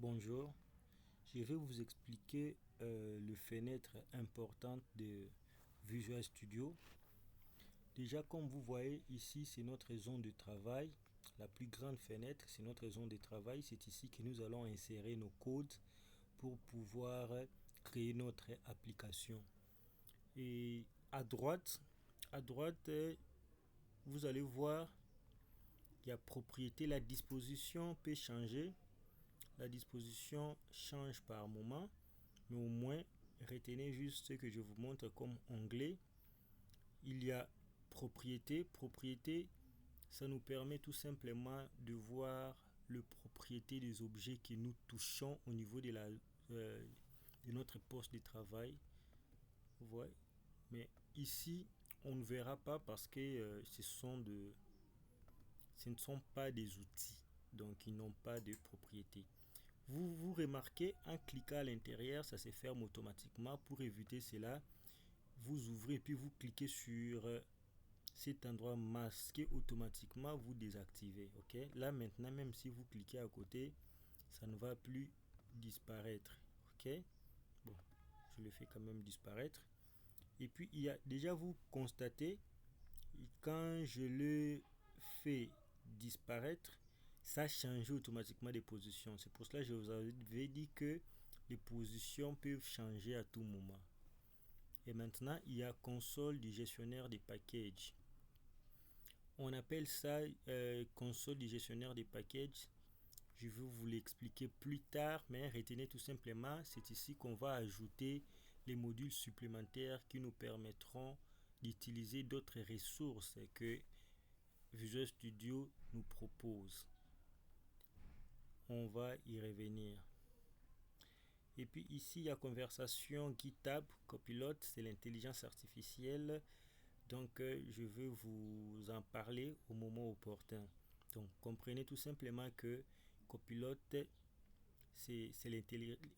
Bonjour, je vais vous expliquer le fenêtre important de Visual Studio. Déjà, comme vous voyez ici, c'est notre zone de travail. La plus grande fenêtre, c'est notre zone de travail. C'est ici que nous allons insérer nos codes pour pouvoir créer notre application. Et à droite, vous allez voir qu'il y a propriété. La disposition peut changer. La disposition change par moment. Mais au moins, retenez juste ce que je vous montre comme onglet. Il y a propriété. Propriété, ça nous permet tout simplement de voir les propriétés des objets que nous touchons au niveau de notre poste de travail. Vous voyez? Mais ici, on ne verra pas parce que ce ne sont pas des outils. Donc, ils n'ont pas de propriété. Vous remarquez, en cliquant à l'intérieur, ça se ferme automatiquement. Pour éviter cela, vous ouvrez et puis vous cliquez sur cet endroit masqué automatiquement, vous désactivez. Ok, là maintenant, même si vous cliquez à côté, ça ne va plus disparaître. Ok, bon, je le fais quand même disparaître. Et puis, il y a déjà, vous constatez, quand je le fais disparaître, ça change automatiquement des positions. C'est pour cela que je vous avais dit que les positions peuvent changer à tout moment. Et maintenant, il y a console du gestionnaire des packages. On appelle ça console du gestionnaire des packages. Je vais vous l'expliquer plus tard, mais retenez tout simplement, c'est ici qu'on va ajouter les modules supplémentaires qui nous permettront d'utiliser d'autres ressources que Visual Studio nous propose. On va y revenir. Et puis ici, il y a conversation GitHub, copilote, c'est l'intelligence artificielle. Donc, je vais vous en parler au moment opportun. Donc, comprenez tout simplement que copilote, c'est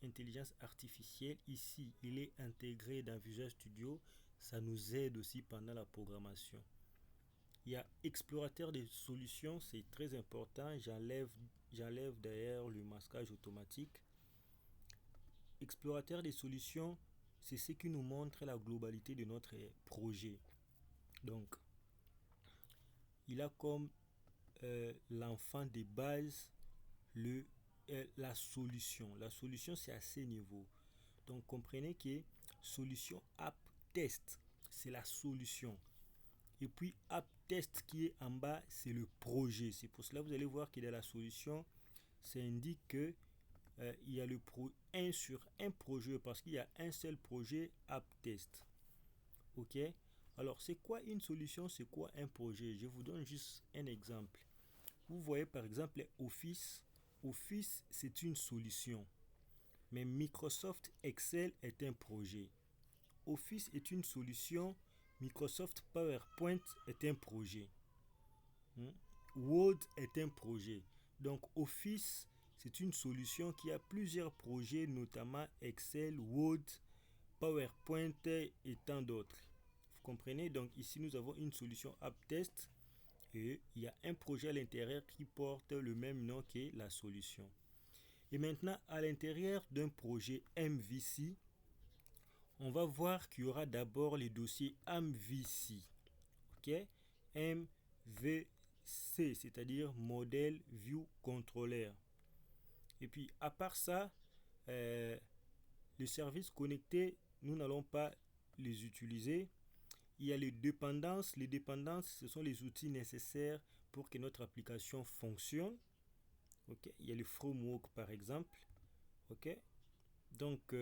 l'intelligence artificielle. Ici, il est intégré dans Visual Studio. Ça nous aide aussi pendant la programmation. Il y a explorateur des solutions, c'est très important. J'enlève d'ailleurs le masquage automatique. Explorateur des solutions, c'est ce qui nous montre la globalité de notre projet. Donc, il a comme l'enfant de base la solution. La solution, c'est à ce niveau. Donc, comprenez que solution app test, c'est la solution. Et puis, app test qui est en bas, c'est le projet. C'est pour cela que vous allez voir que dans la solution, ça indique que il y a le 1 sur un projet parce qu'il y a un seul projet app test. Ok? Alors, c'est quoi une solution? C'est quoi un projet? Je vous donne juste un exemple. Vous voyez par exemple Office. Office, c'est une solution. Mais Microsoft Excel est un projet. Office est une solution. Microsoft PowerPoint est un projet. Word est un projet. Donc Office, c'est une solution qui a plusieurs projets, notamment Excel, Word, PowerPoint et tant d'autres. Vous comprenez? Donc ici, nous avons une solution AppTest et il y a un projet à l'intérieur qui porte le même nom que la solution. Et maintenant, à l'intérieur d'un projet MVC, on va voir qu'il y aura d'abord les dossiers MVC. Ok? MVC, c'est-à-dire Model View Controller. Et puis, à part ça, les services connectés, nous n'allons pas les utiliser. Il y a les dépendances. Les dépendances, ce sont les outils nécessaires pour que notre application fonctionne. Okay. Il y a le framework, par exemple. Okay. Donc,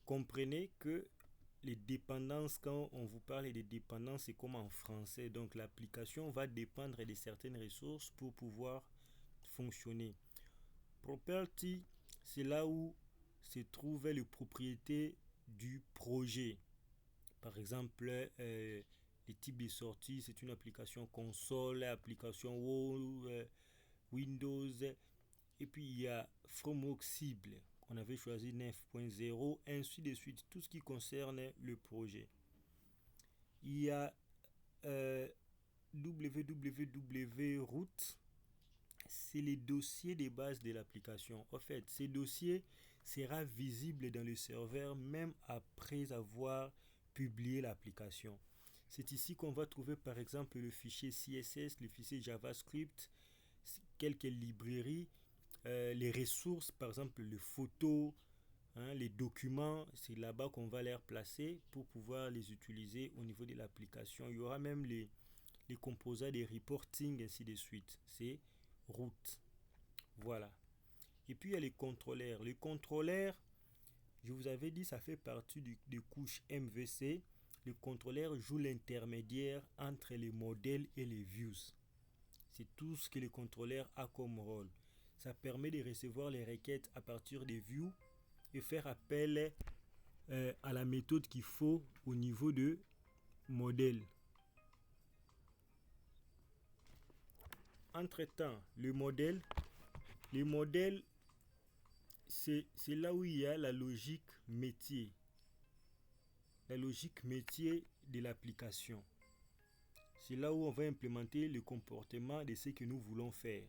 comprenez que les dépendances, quand on vous parle des dépendances, c'est comme en français. Donc, l'application va dépendre de certaines ressources pour pouvoir fonctionner. Property, c'est là où se trouvent les propriétés du projet. Par exemple, les types de sorties, c'est une application console, application Windows. Et puis, il y a framework cible. On avait choisi 9.0, ainsi de suite. Tout ce qui concerne le projet. Il y a www root. c'est les dossiers de base de l'application. En fait, ces dossiers sera visible dans le serveur même après avoir publié l'application. C'est ici qu'on va trouver par exemple le fichier CSS, le fichier JavaScript, quelques librairies, les ressources, par exemple les photos, les documents, c'est là-bas qu'on va les placer pour pouvoir les utiliser au niveau de l'application. Il y aura même les composants des reporting, ainsi de suite. C'est route. Voilà. Et puis il y a les contrôleurs. Les contrôleurs, je vous avais dit, ça fait partie des couches MVC. Le contrôleur joue l'intermédiaire entre les modèles et les views. C'est tout ce que le contrôleur a comme rôle. Ça permet de recevoir les requêtes à partir des views et faire appel à la méthode qu'il faut au niveau de modèle. Entre-temps, le modèle, c'est là où il y a la logique métier. La logique métier de l'application. C'est là où on va implémenter le comportement de ce que nous voulons faire.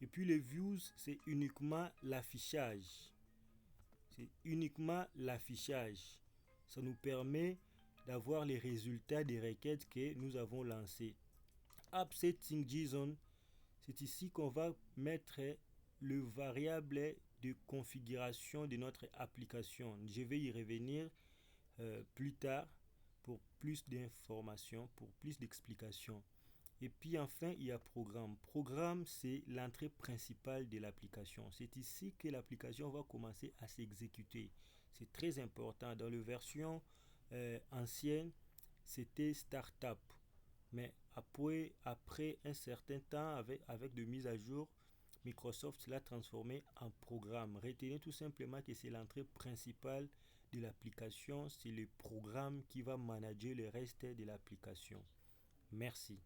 Et puis les views, c'est uniquement l'affichage. C'est uniquement l'affichage. Ça nous permet d'avoir les résultats des requêtes que nous avons lancées. App setting JSON, c'est ici qu'on va mettre le variable de configuration de notre application. Je vais y revenir plus tard pour plus d'informations, pour plus d'explications. Et puis enfin, il y a programme. Programme, c'est l'entrée principale de l'application. C'est ici que l'application va commencer à s'exécuter. C'est très important. Dans la version ancienne, c'était Startup. Mais après un certain temps, avec de mises à jour, Microsoft l'a transformé en programme. Retenez tout simplement que c'est l'entrée principale de l'application. C'est le programme qui va manager le reste de l'application. Merci.